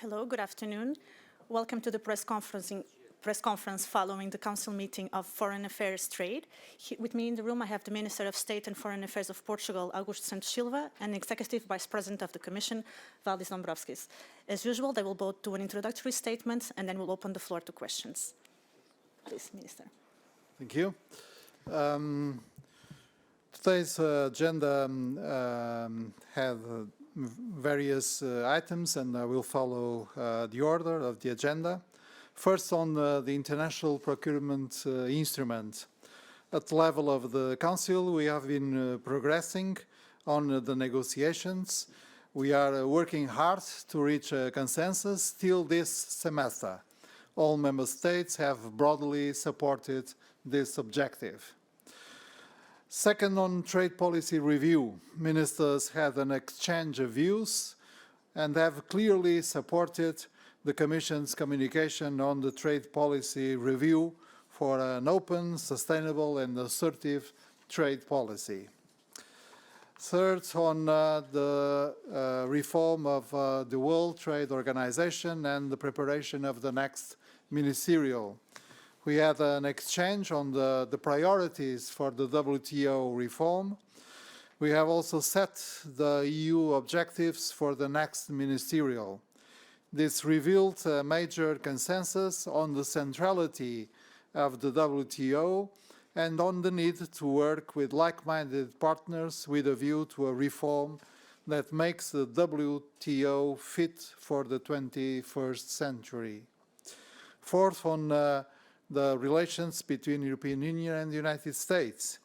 Hello, good afternoon. Welcome to the press conference following the Council meeting of Foreign Affairs Trade. With me in the room, I have the Minister of State and Foreign Affairs of Portugal, Augusto Santos Silva, and Executive Vice President of the Commission, Valdis Dombrovskis. As usual, they will both do an introductory statement, and then we'll open the floor to questions. Please, Minister. Thank you. Today's agenda had various items, and I will follow the order of the agenda. First, on the international procurement instrument. At the level of the Council, we have been progressing on the negotiations. We are working hard to reach a consensus still this semester. All Member States have broadly supported this objective. Second, on trade policy review, ministers had an exchange of views and have clearly supported the Commission's communication on the trade policy review for an open, sustainable and assertive trade policy. Third, on the reform of the World Trade Organization and the preparation of the next ministerial. We had an exchange on the priorities for the WTO reform. We have also set the EU objectives for the next ministerial. This revealed a major consensus on the centrality of the WTO and on the need to work with like-minded partners with a view to a reform that makes the WTO fit for the 21st century. Fourth, on the relations between the European Union and the United States.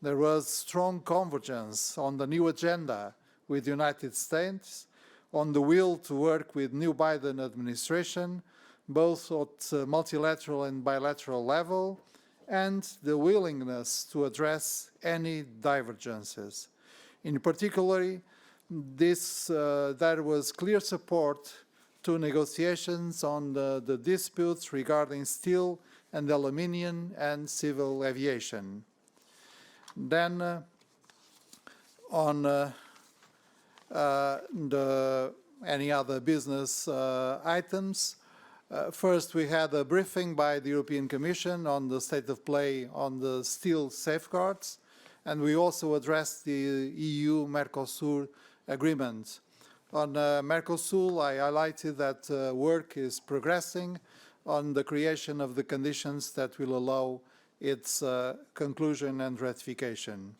There was strong convergence on the new agenda with the United States, on the will to work with new Biden administration, both at multilateral and bilateral level, and the willingness to address any divergences. In particular, there was clear support to negotiations on the disputes regarding steel and aluminium and civil aviation. Then on any other business items, first we had a briefing by the European Commission on the state of play on the steel safeguards, and we also addressed the EU-Mercosur agreement. On Mercosur, I highlighted that work is progressing on the creation of the conditions that will allow its conclusion and ratification.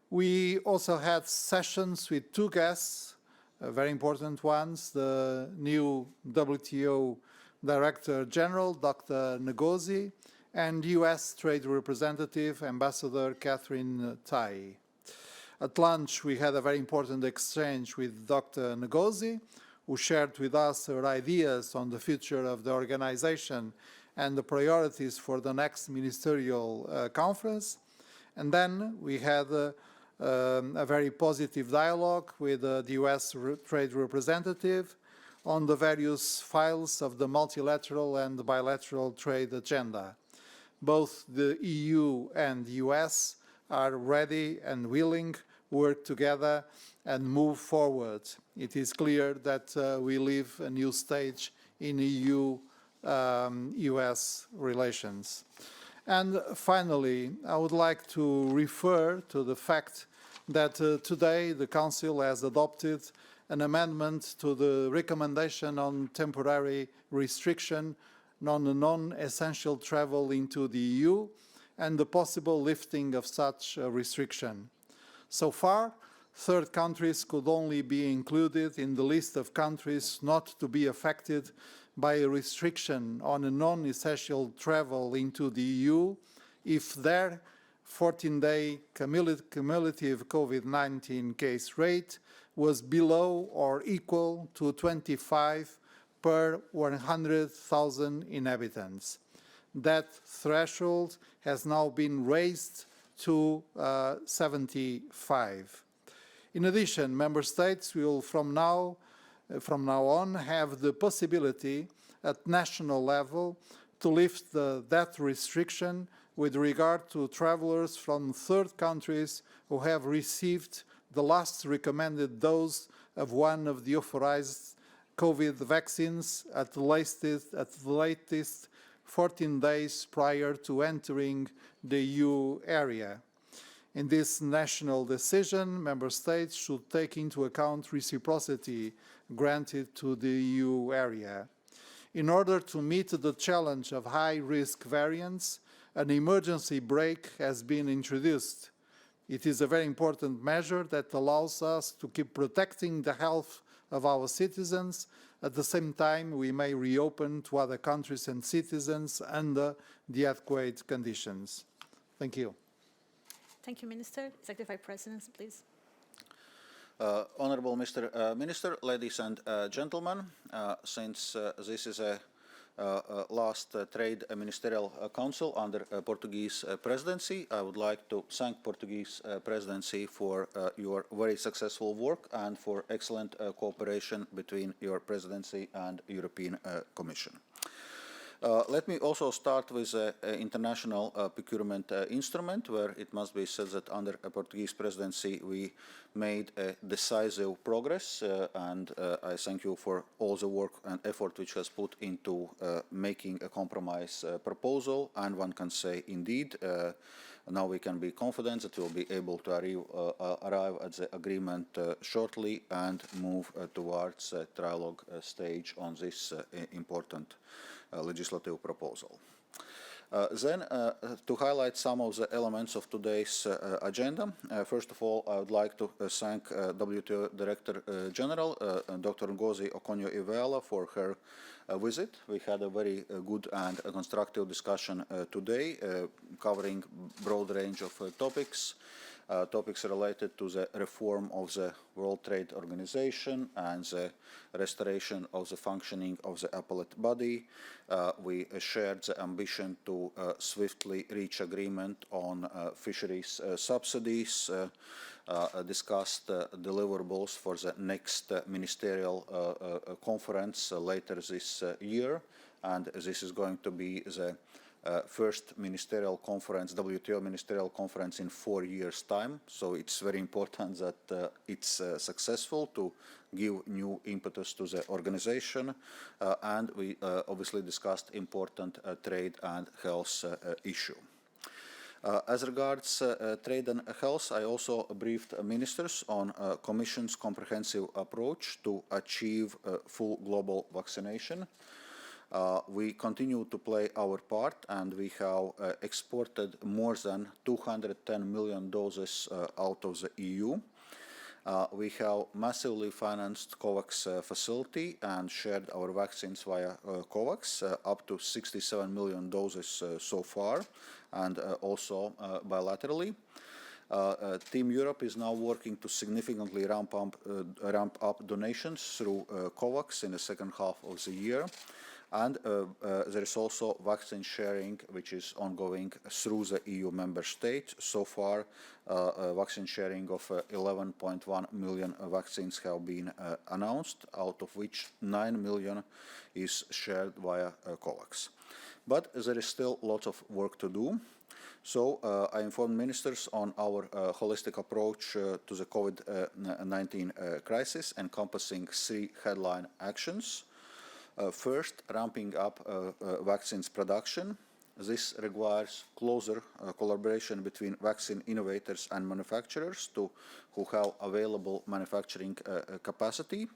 We also had sessions with two guests, very important ones, the new WTO Director General, Dr. Ngozi, and US Trade Representative, Ambassador Catherine Tai. At lunch, we had a very important exchange with Dr. Ngozi, who shared with us her ideas on the future of the organization and the priorities for the next ministerial conference. And then we had a very positive dialogue with the US Trade Representative on the various files of the multilateral and the bilateral trade agenda. Both the EU and the US are ready and willing to work together and move forward. It is clear that we live a new stage in EU-US relations. And finally, I would like to refer to the fact that today the Council has adopted an amendment to the recommendation on temporary restriction on the non-essential travel into the EU and the possible lifting of such a restriction. So far, third countries could only be included in the list of countries not to be affected by a restriction on a non-essential travel into the EU if their 14-day cumulative COVID-19 case rate was below or equal to 25 per 100,000 inhabitants. That threshold has now been raised to 75. In addition, Member States will from now on have the possibility at national level to lift that restriction with regard to travelers from third countries who have received the last recommended dose of one of the authorized COVID vaccines at the latest 14 days prior to entering the EU area. In this national decision, Member States should take into account reciprocity granted to the EU area. In order to meet the challenge of high-risk variants, an emergency brake has been introduced. It is a very important measure that allows us to keep protecting the health of our citizens. At the same time, we may reopen to other countries and citizens under the adequate conditions. Thank you. Thank you, Minister. Executive Vice President, please. Honourable Mr. Minister, ladies and gentlemen, since this is a last Trade Ministerial Council under Portuguese presidency, I would like to thank Portuguese presidency for your very successful work and for excellent cooperation between your presidency and European Commission. Let me also start with the international procurement instrument, where it must be said that under a Portuguese presidency we made decisive progress, and I thank you for all the work and effort which has put into making a compromise proposal, and one can say indeed now we can be confident that we will be able to arrive at the agreement shortly and move towards a trilogue stage on this important legislative proposal. Then, to highlight some of the elements of today's agenda, first of all, I would like to thank WTO Director General, Dr. Ngozi Okonjo-Iweala, for her visit. We had a very good and constructive discussion today, covering a broad range of topics. Topics related to the reform of the World Trade Organization and the restoration of the functioning of the appellate body. We shared the ambition to swiftly reach agreement on fisheries subsidies, discussed deliverables for the next ministerial conference later this year, and this is going to be the first ministerial conference, WTO ministerial conference in 4 years' time. So it's very important that it's successful to give new impetus to the organization. And we obviously discussed important trade and health issue. As regards trade and health, I also briefed ministers on Commission's comprehensive approach to achieve full global vaccination. We continue to play our part, and we have exported more than 210 million doses out of the EU. We have massively financed COVAX facility and shared our vaccines via COVAX, up to 67 million doses so far, and also bilaterally. Team Europe is now working to significantly ramp up donations through COVAX in the second half of the year. And there is also vaccine sharing, which is ongoing through the EU member states. So far, vaccine sharing of 11.1 million vaccines have been announced, out of which 9 million is shared via COVAX. But there is still lots of work to do. So I informed ministers on our holistic approach to the COVID-19 crisis, encompassing 3 headline actions. First, ramping up vaccines production. This requires closer collaboration between vaccine innovators and manufacturers who have available manufacturing capacity.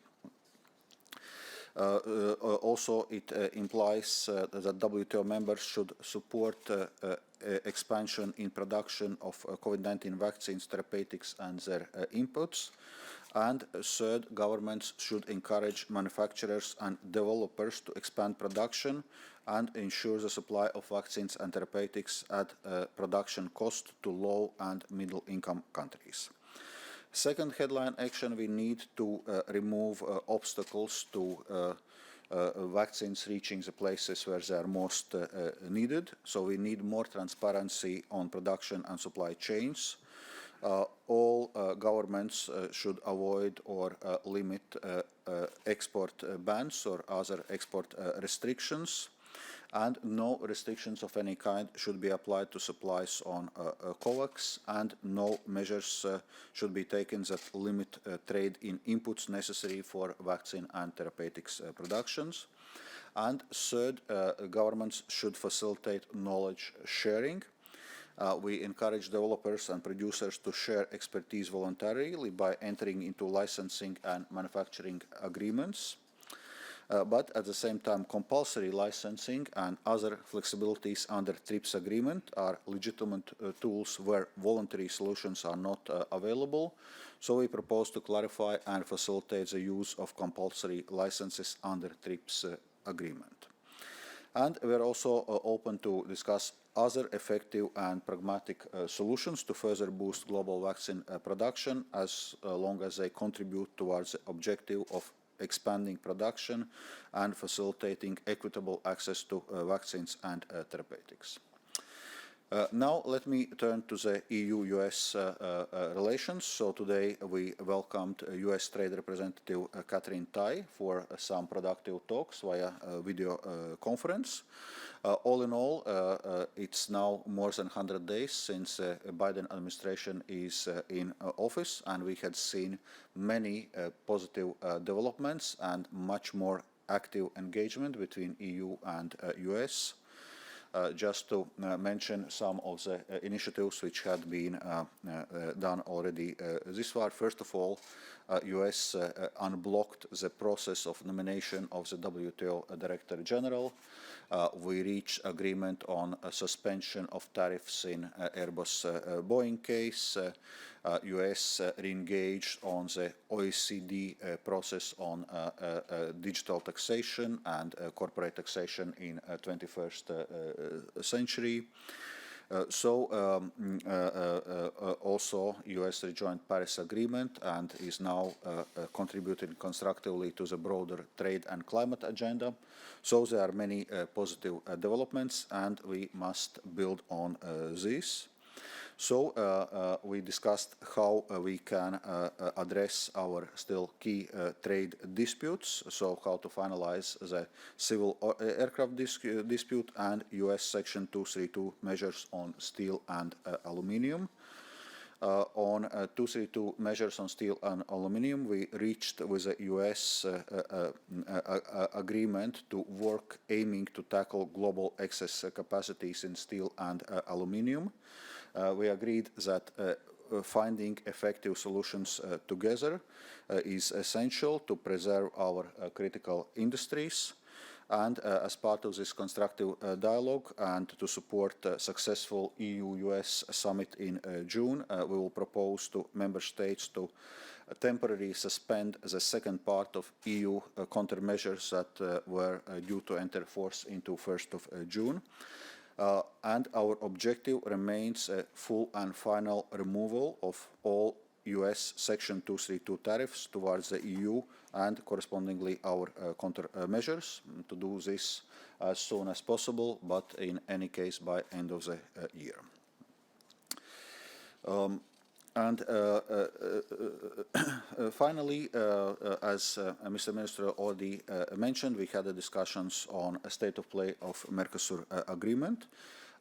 Also, it implies that WTO members should support expansion in production of COVID-19 vaccines, therapeutics and their inputs. And third, governments should encourage manufacturers and developers to expand production and ensure the supply of vaccines and therapeutics at production cost to low and middle income countries. Second headline action, we need to remove obstacles to vaccines reaching the places where they are most needed. So we need more transparency on production and supply chains. All governments should avoid or limit export bans or other export restrictions. and no restrictions of any kind should be applied to supplies on COVAX, and no measures should be taken that limit trade in inputs necessary for vaccine and therapeutics productions. And third, governments should facilitate knowledge sharing. We encourage developers and producers to share expertise voluntarily by entering into licensing and manufacturing agreements. But at the same time, compulsory licensing and other flexibilities under TRIPS agreement are legitimate tools where voluntary solutions are not available. So we propose to clarify and facilitate the use of compulsory licenses under TRIPS agreement. And we are also open to discuss other effective and pragmatic solutions to further boost global vaccine production, as long as they contribute towards the objective of expanding production and facilitating equitable access to vaccines and therapeutics. Now let me turn to the EU-US relations. So today we welcomed US Trade Representative Catherine Tai for some productive talks via video conference. All in all, it's now more than 100 days since the Biden administration is in office, and we had seen many positive developments and much more active engagement between EU and US. Just to mention some of the initiatives which had been done already this far. First of all, US unblocked the process of nomination of the WTO Director General. We reached agreement on a suspension of tariffs in Airbus-Boeing case. US re-engaged on the OECD process on digital taxation and corporate taxation in 21st century. Also, US rejoined Paris Agreement and is now contributing constructively to the broader trade and climate agenda. So there are many positive developments, and we must build on this. So we discussed how we can address our still key trade disputes, so how to finalize the civil aircraft dispute and US Section 232 measures on steel and aluminium. On 232 measures on steel and aluminium, we reached with the US agreement to work aiming to tackle global excess capacities in steel and aluminium. We agreed that finding effective solutions together is essential to preserve our critical industries. And as part of this constructive dialogue and to support a successful EU-US summit in June, we will propose to member states to temporarily suspend the second part of EU countermeasures that were due to enter force into 1st of June. And our objective remains a full and final removal of all US Section 232 tariffs towards the EU and correspondingly our countermeasures, to do this as soon as possible, but in any case by end of the year. Finally, as Mr. Minister already mentioned, we had discussions on a state of play of Mercosur agreement,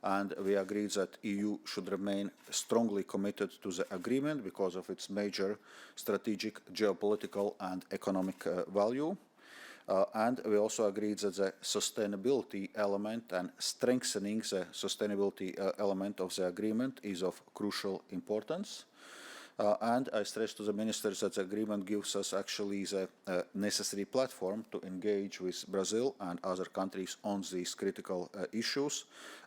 and we agreed that EU should remain strongly committed to the agreement because of its major strategic, geopolitical and economic value. And we also agreed that the sustainability element and strengthening the sustainability element of the agreement is of crucial importance. And I stress to the ministers that the agreement gives us actually the necessary platform to engage with Brazil and other countries on these critical issues,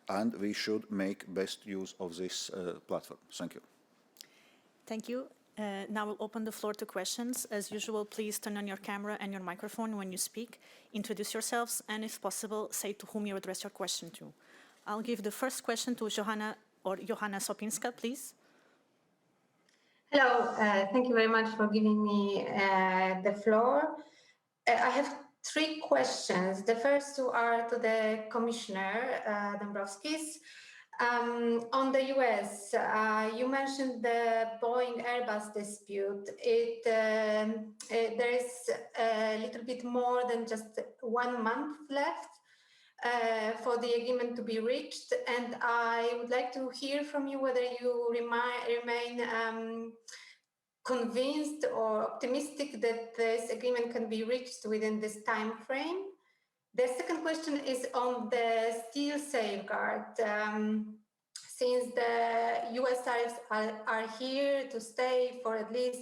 and we should make best use of this platform. Thank you. Thank you. Now we'll open the floor to questions. As usual, please turn on your camera and your microphone when you speak. Introduce yourselves, and if possible, say to whom you address your question to. I'll give the first question to Johanna Sopinska, please. Hello, thank you very much for giving me the floor. I have three questions. The first two are to the Commissioner, Dombrovskis. On the US, you mentioned the Boeing-Airbus dispute. There is a little bit more than just 1 month left. for the agreement to be reached, and I would like to hear from you whether you remain convinced or optimistic that this agreement can be reached within this time frame. The second question is on the steel safeguard. Since the US tariffs are here to stay for at least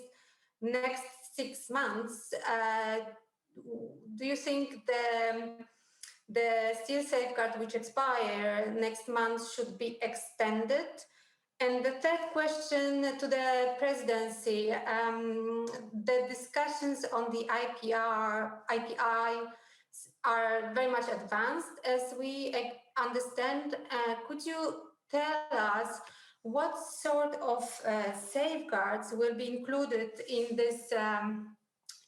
next 6 months, do you think the steel safeguard which expire next month should be extended? And the third question to the presidency, the discussions on the IPI are very much advanced, as we understand. Could you tell us what sort of safeguards will be included in this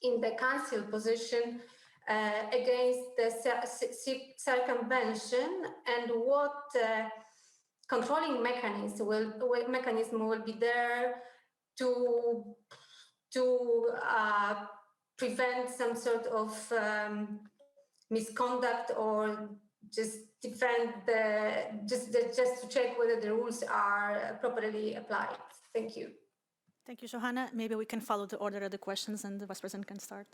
in the Council position against the circumvention, and what controlling mechanism will be there to prevent some sort of misconduct, or just defend just to check whether the rules are properly applied. Thank you. Thank you, Johanna. Maybe we can follow the order of the questions and the Vice President can start.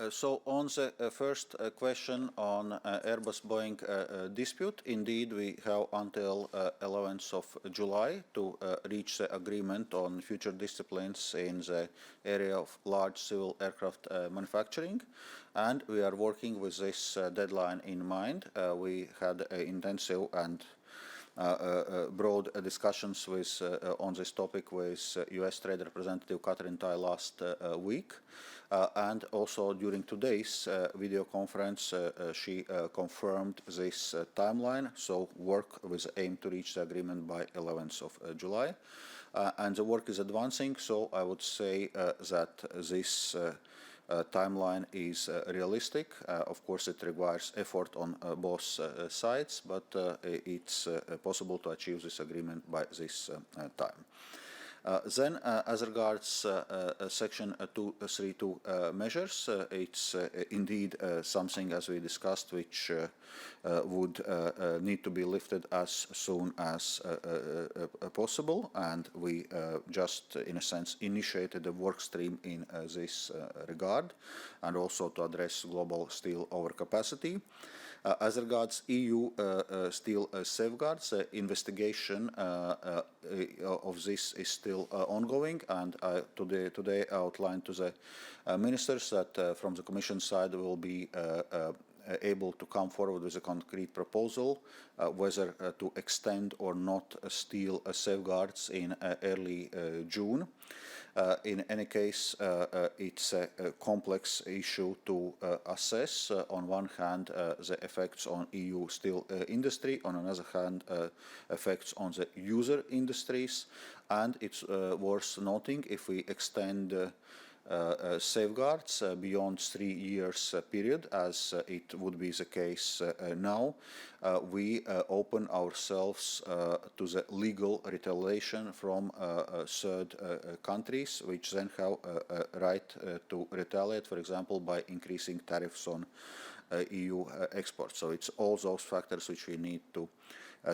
So on the first question on Airbus-Boeing dispute, indeed we have until 11th of July to reach the agreement on future disciplines in the area of large civil aircraft manufacturing, and we are working with this deadline in mind. We had intensive and broad discussions with, on this topic with US Trade Representative Catherine Tai last week. And also during today's video conference, she confirmed this timeline, so work with aim to reach the agreement by 11th of July. And the work is advancing, so I would say that this timeline is realistic. Of course, it requires effort on both sides, but it's possible to achieve this agreement by this time. Then, as regards Section 232 measures, it's indeed something, as we discussed, which would need to be lifted as soon as possible, and we just, in a sense, initiated a work stream in this regard, and also to address global steel overcapacity. As regards EU steel safeguards, investigation of this is still ongoing, and today I outlined to the ministers that from the Commission side we will be able to come forward with a concrete proposal whether to extend or not steel safeguards in early June. In any case, it's a complex issue to assess. On one hand, the effects on EU steel industry, on another hand, effects on the user industries, and it's worth noting, if we extend safeguards beyond 3 years period, as it would be the case now, we open ourselves to the legal retaliation from third countries, which then have a right to retaliate, for example, by increasing tariffs on EU exports. So it's all those factors which we need to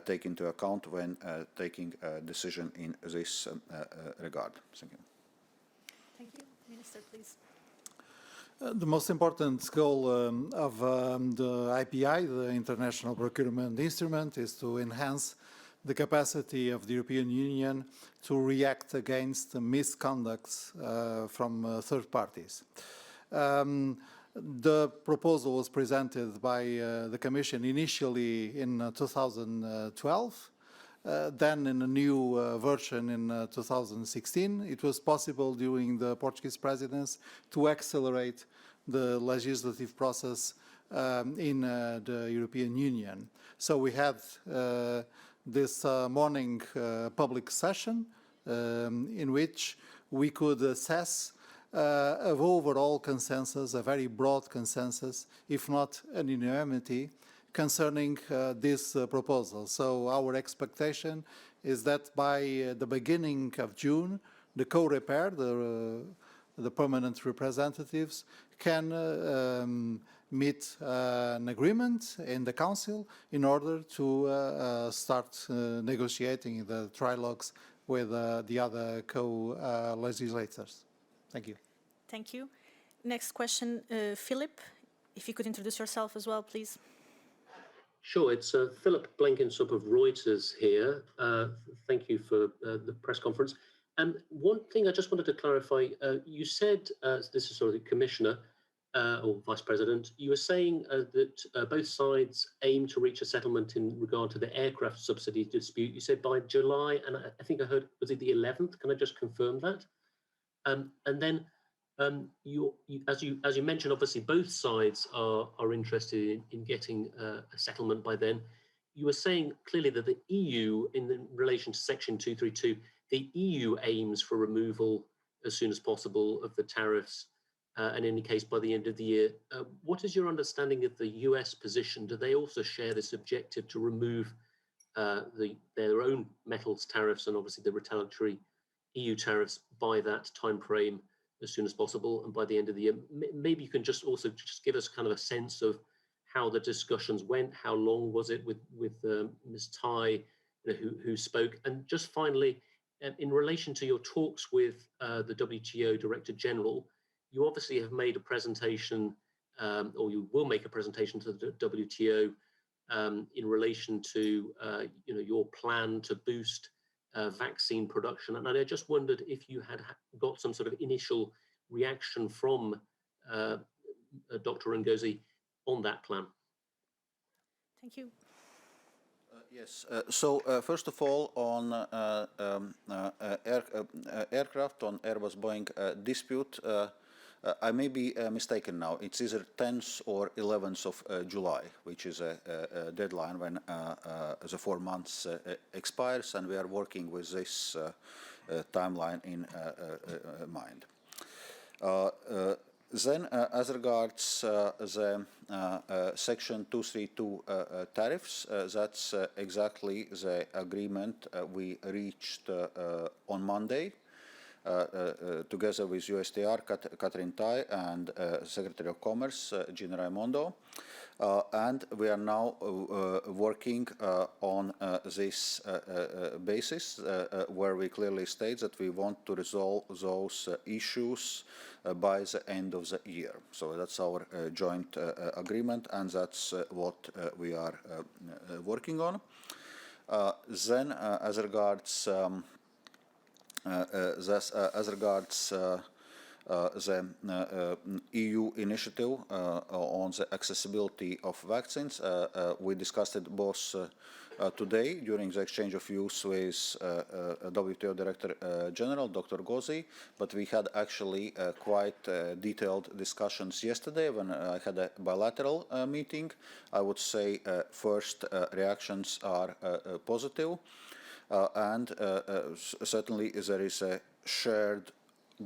take into account when taking a decision in this regard. Thank you. Thank you. Minister, please. The most important goal of the IPI, the International Procurement Instrument, is to enhance the capacity of the European Union to react against misconducts from third parties. The proposal was presented by the Commission initially in 2012. Then in a new version in 2016, it was possible during the Portuguese presidency to accelerate the legislative process in the European Union. So we had this morning public session in which we could assess an overall consensus, a very broad consensus, if not an unanimity, concerning this proposal. So our expectation is that by the beginning of June, the co-repair, the permanent representatives, can meet an agreement in the Council in order to start negotiating the trilogues with the other co-legislators. Thank you. Thank you. Next question, Philip, if you could introduce yourself as well, please. Sure, it's Philip Blenkinsop of Reuters here. Thank you for the press conference. One thing I just wanted to clarify, you said, this is sort of the Commissioner or Vice President, you were saying that both sides aim to reach a settlement in regard to the aircraft subsidy dispute. You said by July, and I think I heard, was it the 11th? Can I just confirm that? And then as you mentioned, obviously both sides are interested in getting a settlement by then. You were saying clearly that the EU, in relation to Section 232, the EU aims for removal as soon as possible of the tariffs, and in any case by the end of the year. What is your understanding of the US position? Do they also share this objective to remove their own metals tariffs and obviously the retaliatory EU tariffs by that time frame as soon as possible and by the end of the year? Maybe you can just also just give us kind of a sense of how the discussions went, how long was it with Ms. Tai, who spoke, and just finally, in relation to your talks with the WTO Director General, you obviously have made a presentation, or you will make a presentation to the WTO in relation to your plan to boost vaccine production. And I just wondered if you had got some sort of initial reaction from Dr. Ngozi on that plan. Thank you. Yes. First of all, on aircraft, on Airbus-Boeing dispute, I may be mistaken now. It's either 10th or 11th of July, which is a deadline when the 4 months expires, and we are working with this timeline in mind. Then, as regards the Section 232 tariffs, that's exactly the agreement we reached on Monday. Together with USTR, Catherine Tai, and Secretary of Commerce, Gina Raimondo. And we are now working on this basis where we clearly state that we want to resolve those issues by the end of the year. So that's our joint agreement, and that's what we are working on. Then, as regards the EU initiative on the accessibility of vaccines, we discussed it both today during the exchange of views with WTO Director General, Dr. Ngozi, but we had actually quite detailed discussions yesterday when I had a bilateral meeting. I would say first reactions are positive. And certainly there is a shared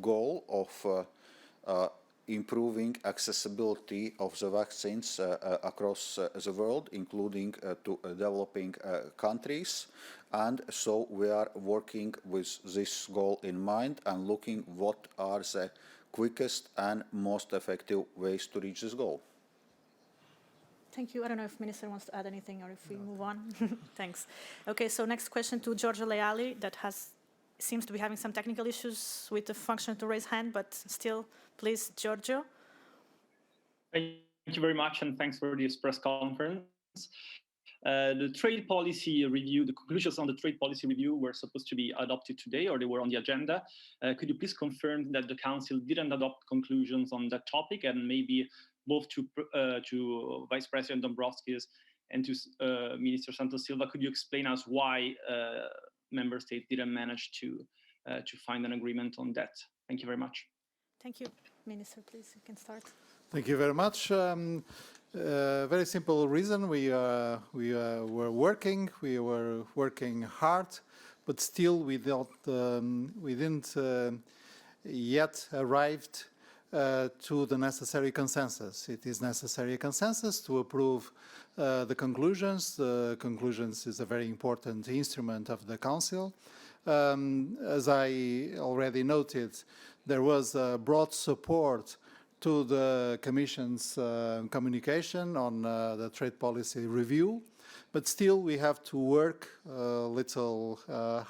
goal of improving accessibility of the vaccines across the world, including to developing countries. And so we are working with this goal in mind and looking what are the quickest and most effective ways to reach this goal. Thank you. I don't know if Minister wants to add anything or if we move on. Thanks. Okay, so next question to Giorgio Leali, that seems to be having some technical issues with the function to raise hand, but still, please, Giorgio. Thank you very much, and thanks for this press conference. The trade policy review, the conclusions on the trade policy review were supposed to be adopted today, or they were on the agenda. Could you please confirm that the Council didn't adopt conclusions on that topic, and maybe both to Vice President Dombrovskis and to Minister Santos Silva, could you explain us why Member States didn't manage to find an agreement on that? Thank you very much. Thank you. Minister, please, you can start. Thank you very much. Very simple reason. We were working hard, but still we didn't yet arrived to the necessary consensus. It is necessary consensus to approve the conclusions. The conclusions is a very important instrument of the Council. As I already noted, there was broad support to the Commission's communication on the trade policy review, but still we have to work a little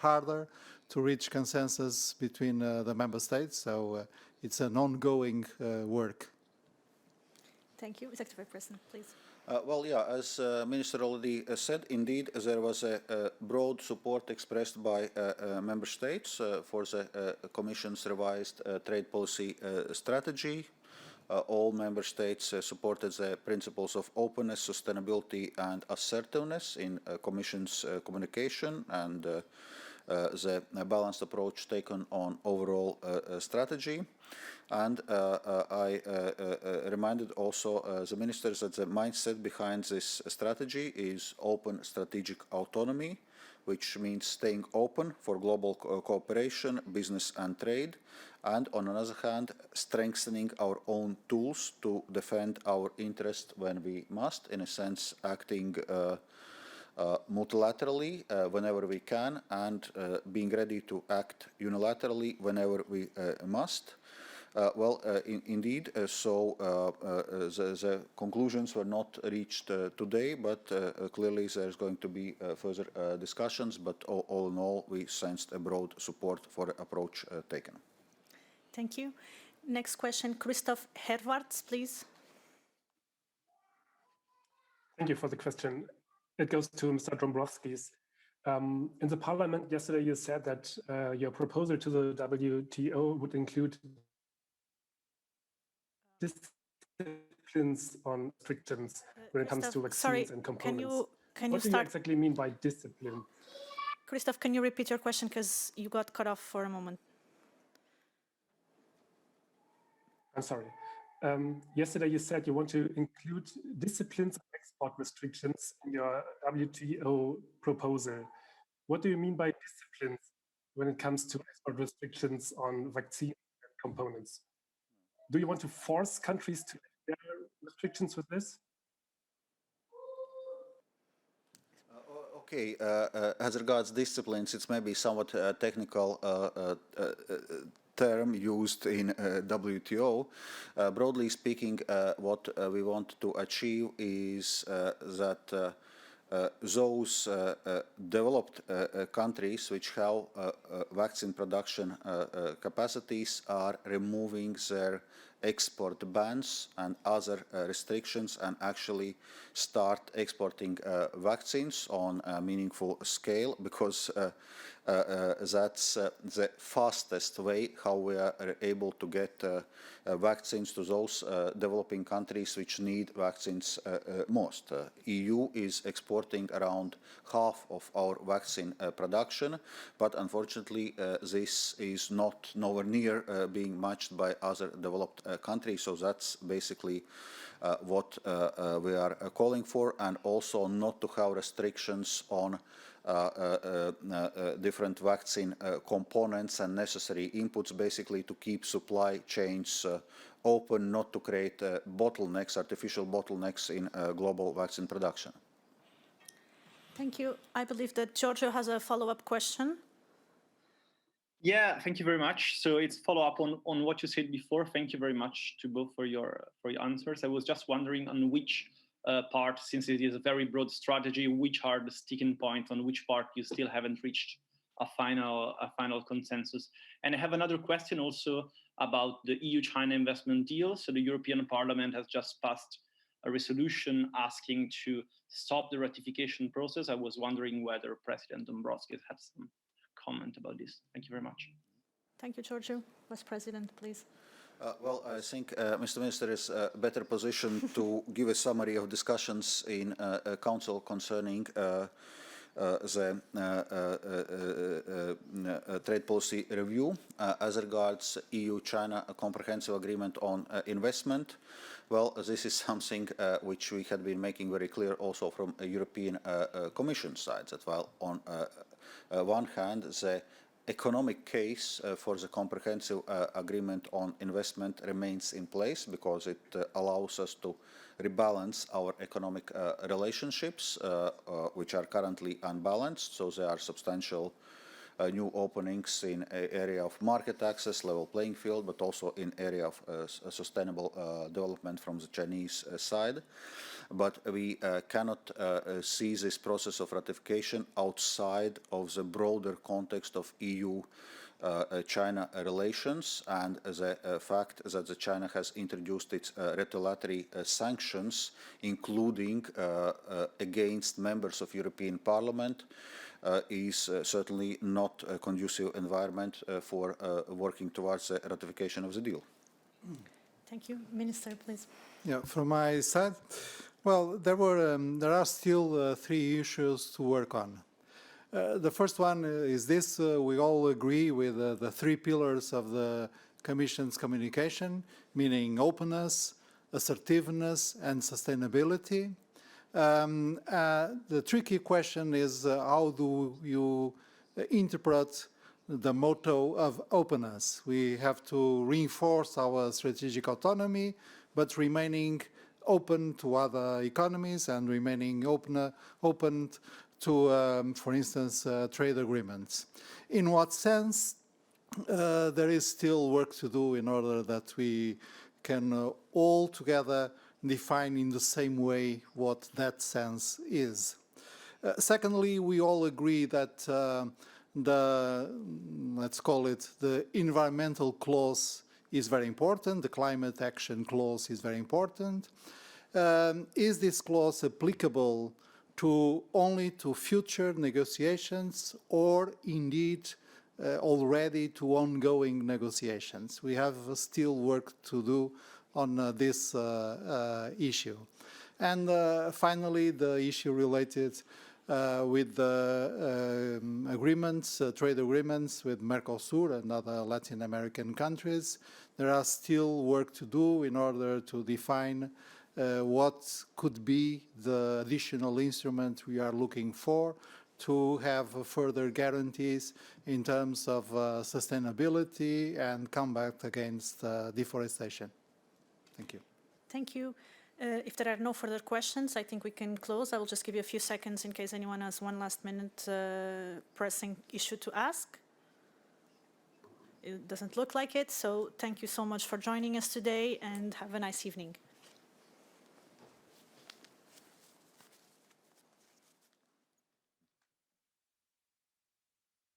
harder to reach consensus between the member states. So it's an ongoing work. Thank you. Executive Vice President, please. Well, yeah, as Minister already said, indeed, there was a broad support expressed by member states for the Commission's revised trade policy strategy. All member states supported the principles of openness, sustainability and assertiveness in Commission's communication and the balanced approach taken on overall strategy. And I reminded also the ministers that the mindset behind this strategy is open strategic autonomy, which means staying open for global cooperation, business and trade, and on the other hand, strengthening our own tools to defend our interests when we must, in a sense, acting multilaterally whenever we can, and being ready to act unilaterally whenever we must. Indeed, the conclusions were not reached today, but clearly there's going to be further discussions, but all in all, we sensed a broad support for the approach taken. Thank you. Next question, Christoph Herwarts, please. Thank you for the question. It goes to Mr. Dombrovskis. In the Parliament yesterday, you said that your proposal to the WTO would include disciplines on restrictions when it comes to vaccines and components. What do you exactly mean by discipline? Christoph, can you repeat your question because you got cut off for a moment? I'm sorry. Yesterday you said you want to include disciplines of export restrictions in your WTO proposal. What do you mean by disciplines when it comes to export restrictions on vaccine and components? Do you want to force countries to have their restrictions with this? Okay, as regards disciplines, it's maybe somewhat technical term used in WTO. Broadly speaking, what we want to achieve is that those developed countries which have vaccine production capacities are removing their export bans and other restrictions and actually start exporting vaccines on a meaningful scale, because that's the fastest way how we are able to get vaccines to those developing countries which need vaccines most. EU is exporting around half of our vaccine production, but unfortunately this is not nowhere near being matched by other developed countries. So that's basically what we are calling for, and also not to have restrictions on different vaccine components and necessary inputs, basically to keep supply chains open, not to create bottlenecks, artificial bottlenecks in global vaccine production. Thank you. I believe that Giorgio has a follow-up question. Yeah, thank you very much. So it's follow-up on what you said before. Thank you very much to both for your answers. I was just wondering on which part, since it is a very broad strategy, which are the sticking points, on which part you still haven't reached a final consensus. And I have another question also about the EU-China investment deal. So the European Parliament has just passed a resolution asking to stop the ratification process. I was wondering whether President Dombrovskis had some comment about this. Thank you very much. Thank you, Giorgio. Vice President, please. Well, I think Mr. Minister is better positioned to give a summary of discussions in Council concerning the trade policy review. As regards EU-China comprehensive agreement on investment, well, this is something which we had been making very clear also from a European Commission side, that while on one hand, the economic case for the comprehensive agreement on investment remains in place, because it allows us to rebalance our economic relationships, which are currently unbalanced. So there are substantial new openings in an area of market access, level playing field, but also in area of sustainable development from the Chinese side. But we cannot see this process of ratification outside of the broader context of EU-China relations, and the fact that China has introduced its retaliatory sanctions, including against members of European Parliament, is certainly not a conducive environment for working towards the ratification of the deal. Thank you. Minister, please. Yeah, from my side, well, there are still 3 issues to work on. The first one is this: we all agree with the 3 pillars of the Commission's communication, meaning openness, assertiveness, and sustainability. The tricky question is how do you interpret the motto of openness? We have to reinforce our strategic autonomy, but remaining open to other economies and remaining open to, for instance, trade agreements. In what sense? There is still work to do in order that we can all together define in the same way what that sense is. Secondly, we all agree that let's call it the environmental clause is very important, the climate action clause is very important. Is this clause applicable only to future negotiations or indeed already to ongoing negotiations? We have still work to do on this issue. And finally, the issue related with the agreements, trade agreements with Mercosur and other Latin American countries. There are still work to do in order to define what could be the additional instrument we are looking for to have further guarantees in terms of sustainability and combat against deforestation. Thank you. Thank you. If there are no further questions, I think we can close. I will just give you a few seconds in case anyone has one last minute pressing issue to ask. It doesn't look like it, so thank you so much for joining us today and have a nice evening.